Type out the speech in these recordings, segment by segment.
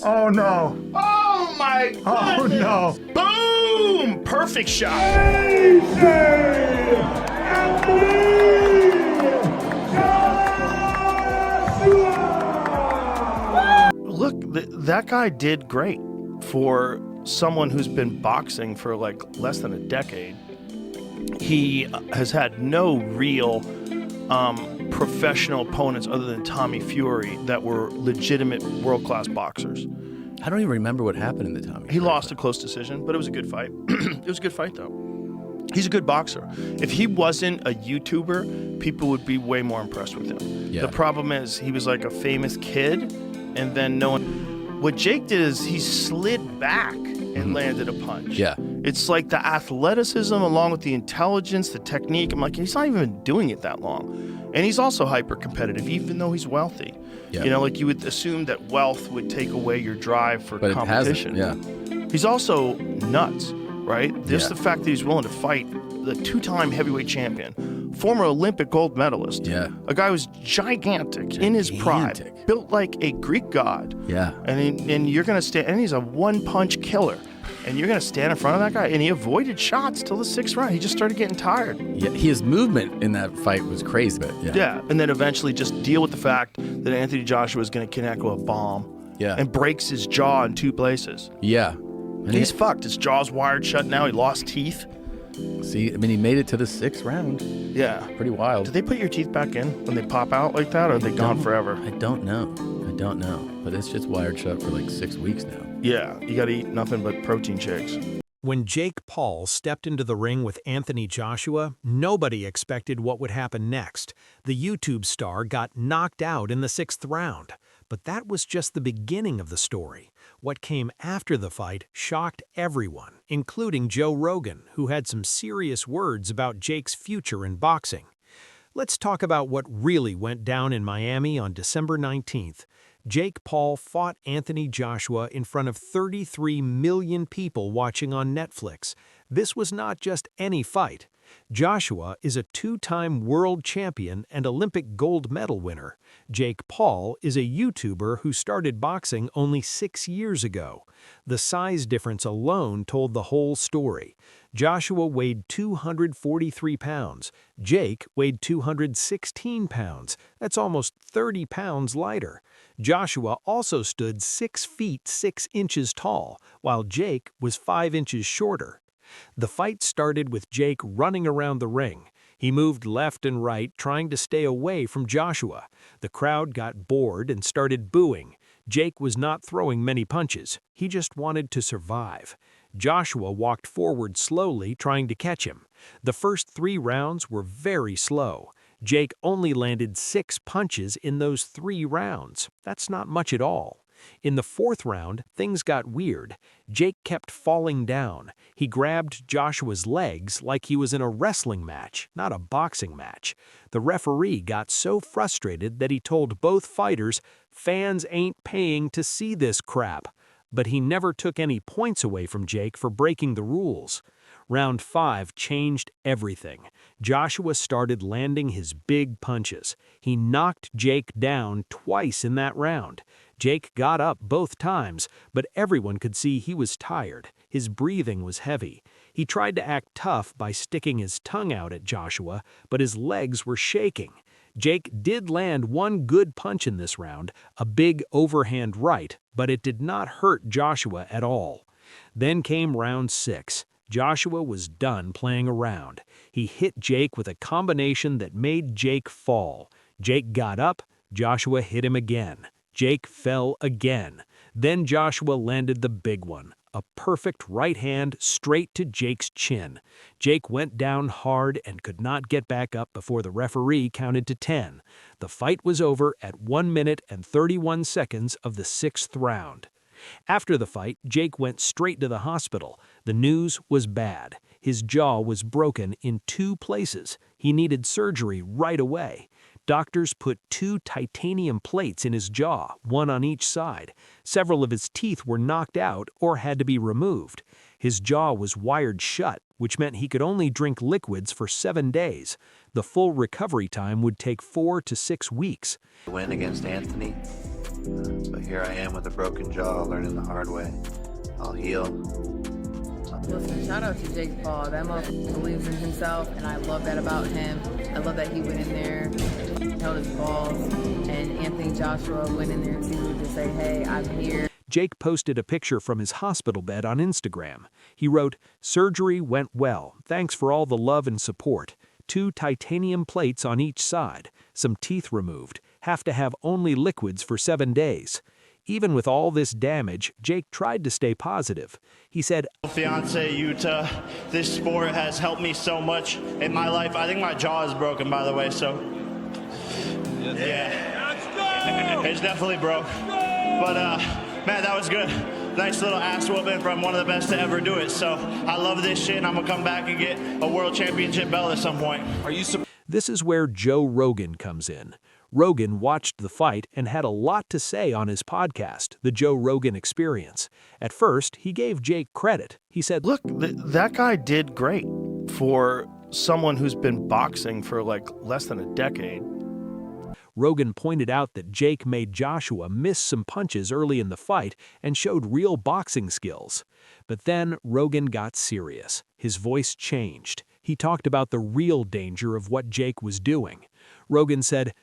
Oh no. Oh my goodness. Oh no. Boom! Perfect shot. Look, that guy did great for someone who's been boxing for like less than a decade. He has had no real professional opponents other than Tommy Fury that were legitimate world-class boxers. I don't even remember what happened in the Tommy. He lost a close decision, but it was a good fight. It was a good fight, though. He's a good boxer. If he wasn't a YouTuber, people would be way more impressed with him. Yeah. The problem is he was like a famous kid, and then no one... What Jake did is he slid back and landed a punch. Yeah. It's like the athleticism along with the intelligence, the technique. I'm like, he's not even doing it that long. And he's also hyper-competitive, even though he's wealthy. Yeah. You know, like you would assume that wealth would take away your drive for But competition. it hasn't, yeah. He's also nuts, right? Just the fact that he's willing to fight the two-time heavyweight champion, former Olympic gold medalist. Yeah. A guy who's gigantic in his pride, built like a Greek god. Yeah. And you're going to stand, and he's a one-punch killer. And you're going to stand in front of that guy, and he avoided shots till the 6th round. He just started getting tired. Yeah, his movement in that fight was crazy, but Yeah, and then eventually just deal with the fact that Anthony Joshua is going to connect with a bomb. Yeah. And breaks his jaw in 2 places. Yeah. And he's fucked. His jaw's wired shut now. He lost teeth. See, I mean, he made it to the 6th round. Yeah. Pretty wild. Do they put your teeth back in when they pop out like that, or are they gone forever? I don't know. But it's just wired shut for like 6 weeks now. Yeah, you got to eat nothing but protein shakes. When Jake Paul stepped into the ring with Anthony Joshua, nobody expected what would happen next. The YouTube star got knocked out in the 6th round. But that was just the beginning of the story. What came after the fight shocked everyone, including Joe Rogan, who had some serious words about Jake's future in boxing. Let's talk about what really went down in Miami on December 19th. Jake Paul fought Anthony Joshua in front of 33 million people watching on Netflix. This was not just any fight. Joshua is a 2-time world champion and Olympic gold medal winner. Jake Paul is a YouTuber who started boxing only 6 years ago. The size difference alone told the whole story. Joshua weighed 243 pounds. Jake weighed 216 pounds. That's almost 30 pounds lighter. Joshua also stood 6 feet 6 inches tall, while Jake was 5 inches shorter. The fight started with Jake running around the ring. He moved left and right, trying to stay away from Joshua. The crowd got bored and started booing. Jake was not throwing many punches. He just wanted to survive. Joshua walked forward slowly, trying to catch him. The first 3 rounds were very slow. Jake only landed 6 punches in those 3 rounds. That's not much at all. In the 4th round, things got weird. Jake kept falling down. He grabbed Joshua's legs like he was in a wrestling match, not a boxing match. The referee got so frustrated that he told both fighters, "Fans ain't paying to see this crap." But he never took any points away from Jake for breaking the rules. Round 5 changed everything. Joshua started landing his big punches. He knocked Jake down twice in that round. Jake got up both times, but everyone could see he was tired. His breathing was heavy. He tried to act tough by sticking his tongue out at Joshua, but his legs were shaking. Jake did land 1 good punch in this round, a big overhand right, but it did not hurt Joshua at all. Then came round 6. Joshua was done playing around. He hit Jake with a combination that made Jake fall. Jake got up, Joshua hit him again. Jake fell again. Then Joshua landed the big one, a perfect right hand straight to Jake's chin. Jake went down hard and could not get back up before the referee counted to 10. The fight was over at 1 minute and 31 seconds of the 6th round. After the fight, Jake went straight to the hospital. The news was bad. His jaw was broken in 2 places. He needed surgery right away. Doctors put 2 titanium plates in his jaw, 1 on each side. Several of his teeth were knocked out or had to be removed. His jaw was wired shut, which meant he could only drink liquids for 7 days. The full recovery time would take 4 to 6 weeks. Win against Anthony. But here I am with a broken jaw, learning the hard way. I'll heal. Listen, shout out to Jake Paul. That motherfucker believes in himself, and I love that about him. I love that he went in there, held his balls, and Anthony Joshua went in there too to say, hey, I'm here. Jake posted a picture from his hospital bed on Instagram. He wrote, "Surgery went well. Thanks for all the love and support. 2 titanium plates on each side, some teeth removed, have to have only liquids for 7 days." Even with all this damage, Jake tried to stay positive. He said, Fiance Utah, this sport has helped me so much in my life. I think my jaw is broken, by the way, so yeah, it's definitely broke. But man, that was good. Nice little ass whooping from one of the best to ever do it. So I love this shit, and I'm gonna come back and get a world championship belt at some point. This is where Joe Rogan comes in. Rogan watched the fight and had a lot to say on his podcast, The Joe Rogan Experience. At first, he gave Jake credit. He said, Look, that guy did great for someone who's been boxing for like less than a decade. Rogan pointed out that Jake made Joshua miss some punches early in the fight and showed real boxing skills. But then Rogan got serious. His voice changed. He talked about the real danger of what Jake was doing. Rogan said,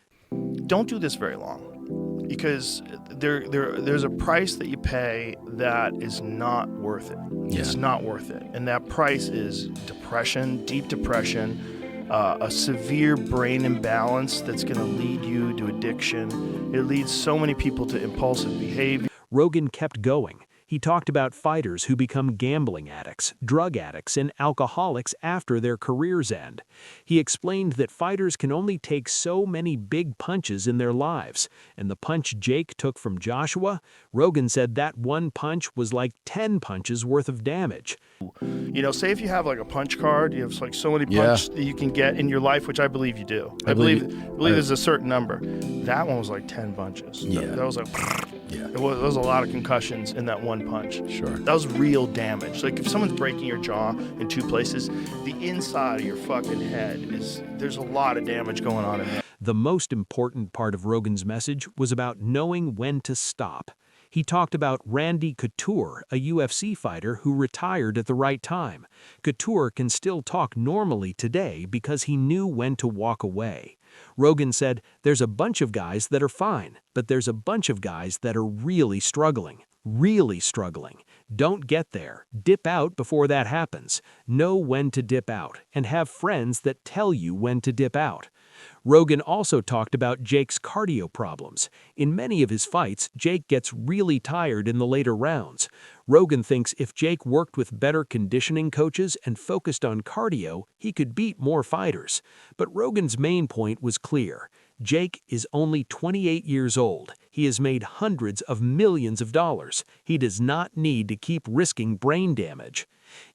Don't do this very long, because there's a price that you pay that is not worth it. Yeah. It's not worth it. And that price is depression, deep depression, a severe brain imbalance that's going to lead you to addiction. It leads so many people to impulsive behavior. Rogan kept going. He talked about fighters who become gambling addicts, drug addicts, and alcoholics after their careers end. He explained that fighters can only take so many big punches in their lives, and the punch Jake took from Joshua, Rogan said that one punch was like 10 punches worth of damage. You know, say if you have like a punch card, you have like so many punches that you can get in your life, which I believe you do. I believe there's a certain number. That one was like 10 punches. Yeah. That was like, Yeah. there was a lot of concussions in that one punch. Sure. That was real damage. Like if someone's breaking your jaw in 2 places, the inside of your fucking head there's a lot of damage going on in there. The most important part of Rogan's message was about knowing when to stop. He talked about Randy Couture, a UFC fighter who retired at the right time. Couture can still talk normally today because he knew when to walk away. Rogan said, there's a bunch of guys that are fine, but there's a bunch of guys that are really struggling. Really struggling. Don't get there. Dip out before that happens. Know when to dip out, and have friends that tell you when to dip out. Rogan also talked about Jake's cardio problems. In many of his fights, Jake gets really tired in the later rounds. Rogan thinks if Jake worked with better conditioning coaches and focused on cardio, he could beat more fighters. But Rogan's main point was clear. Jake is only 28 years old. He has made hundreds of millions of dollars. He does not need to keep risking brain damage.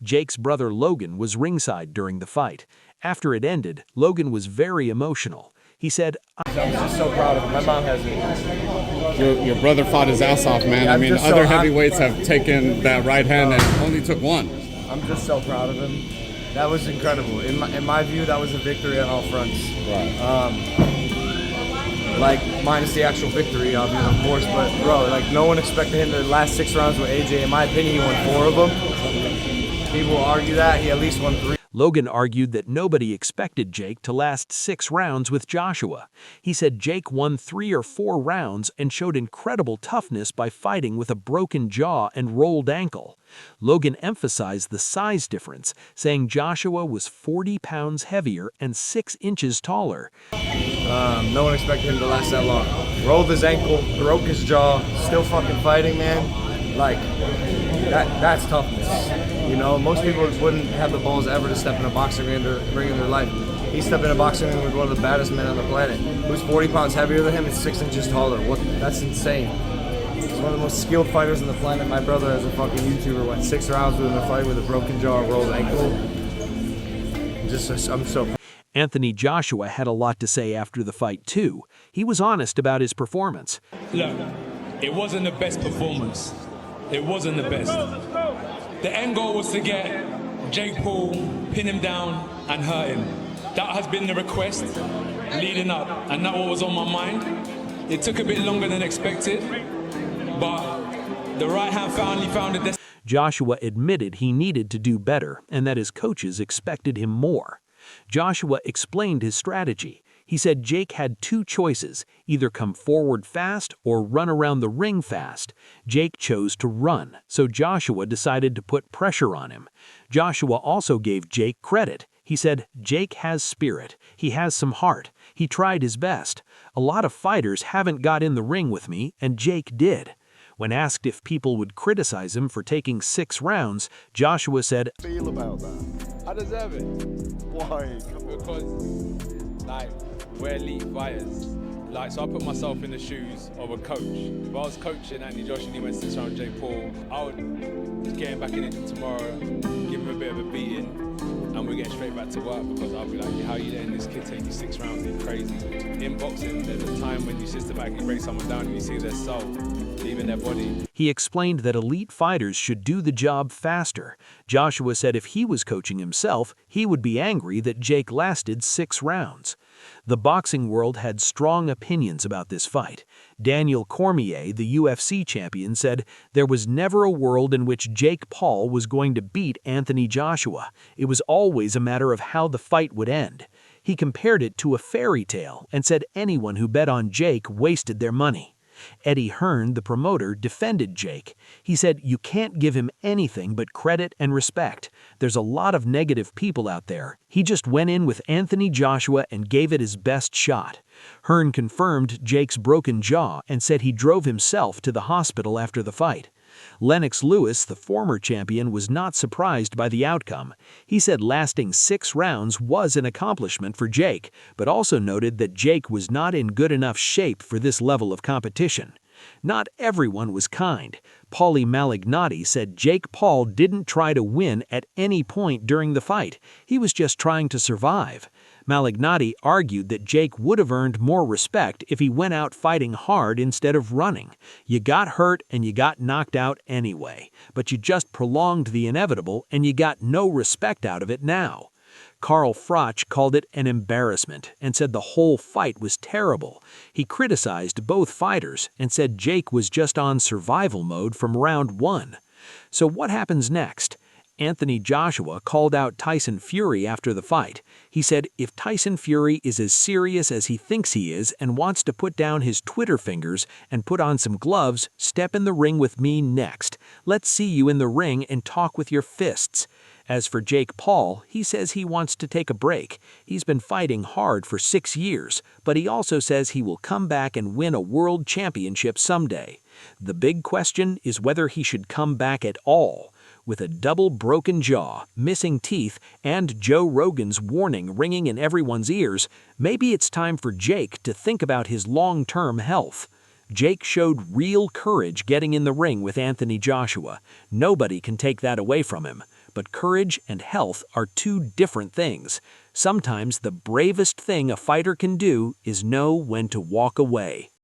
Jake's brother Logan was ringside during the fight. After it ended, Logan was very emotional. He said, I'm just so proud of him. My mom has it. Your brother fought his ass off, man. Yeah, I mean, I'm just other so heavyweights have taken that right hand and only took one. I'm just so proud of him. That was incredible. In my view, that was a victory on all fronts. Right. Like, minus the actual victory, obviously, of course, but bro, like, no one expected him to last 6 rounds with AJ. In my opinion, he won 4 of them. People will argue that. He at least won 3. Logan argued that nobody expected Jake to last 6 rounds with Joshua. He said Jake won 3 or 4 rounds and showed incredible toughness by fighting with a broken jaw and rolled ankle. Logan emphasized the size difference, saying Joshua was 40 pounds heavier and 6 inches taller. No one expected him to last that long. Rolled his ankle, broke his jaw, still fucking fighting, man. Like, that's toughness. You know, most people wouldn't have the balls ever to step in a boxing ring to bring in their life. He stepped in a boxing ring with one of the baddest men on the planet, who's 40 pounds heavier than him and 6 inches taller. That's insane. He's one of the most skilled fighters on the planet. My brother, as a fucking YouTuber, went 6 rounds with him in a fight with a broken jaw, rolled ankle. I'm so proud. Anthony Joshua had a lot to say after the fight, too. He was honest about his performance. Look, it wasn't the best performance. It wasn't the best. The end goal was to get Jake Paul, pin him down, and hurt him. That has been the request leading up, and that what was on my mind. It took a bit longer than expected, but the right hand finally found a destiny. Joshua admitted he needed to do better and that his coaches expected him more. Joshua explained his strategy. He said Jake had two choices, either come forward fast or run around the ring fast. Jake chose to run, so Joshua decided to put pressure on him. Joshua also gave Jake credit. He said, Jake has spirit. He has some heart. He tried his best. A lot of fighters haven't got in the ring with me, and Jake did. When asked if people would criticize him for taking 6 rounds, Joshua said, Feel about that? I deserve it. Why? Because, like, we're elite fighters. Like, so I put myself in the shoes of a coach. If I was coaching Anthony Joshua and he went 6 rounds Jake Paul, I would get him back in it tomorrow, give him a bit of a beating, and we're getting straight back to work because I'll be like, how are you letting this kid take you 6 rounds? He's crazy. In boxing, there's a time when you systematically break someone down and you see their soul leaving their body. He explained that elite fighters should do the job faster. Joshua said if he was coaching himself, he would be angry that Jake lasted 6 rounds. The boxing world had strong opinions about this fight. Daniel Cormier, the UFC champion, said there was never a world in which Jake Paul was going to beat Anthony Joshua. It was always a matter of how the fight would end. He compared it to a fairy tale and said anyone who bet on Jake wasted their money. Eddie Hearn, the promoter, defended Jake. He said, you can't give him anything but credit and respect. There's a lot of negative people out there. He just went in with Anthony Joshua and gave it his best shot. Hearn confirmed Jake's broken jaw and said he drove himself to the hospital after the fight. Lennox Lewis, the former champion, was not surprised by the outcome. He said lasting 6 rounds was an accomplishment for Jake, but also noted that Jake was not in good enough shape for this level of competition. Not everyone was kind. Paulie Malignaggi said Jake Paul didn't try to win at any point during the fight. He was just trying to survive. Malignaggi argued that Jake would have earned more respect if he went out fighting hard instead of running. You got hurt and you got knocked out anyway, but you just prolonged the inevitable and you got no respect out of it now. Carl Froch called it an embarrassment and said the whole fight was terrible. He criticized both fighters and said Jake was just on survival mode from round 1. So what happens next? Anthony Joshua called out Tyson Fury after the fight. He said, if Tyson Fury is as serious as he thinks he is and wants to put down his Twitter fingers and put on some gloves, step in the ring with me next. Let's see you in the ring and talk with your fists. As for Jake Paul, he says he wants to take a break. He's been fighting hard for 6 years, but he also says he will come back and win a world championship someday. The big question is whether he should come back at all. With a double broken jaw, missing teeth, and Joe Rogan's warning ringing in everyone's ears, maybe it's time for Jake to think about his long-term health. Jake showed real courage getting in the ring with Anthony Joshua. Nobody can take that away from him. But courage and health are 2 different things. Sometimes the bravest thing a fighter can do is know when to walk away.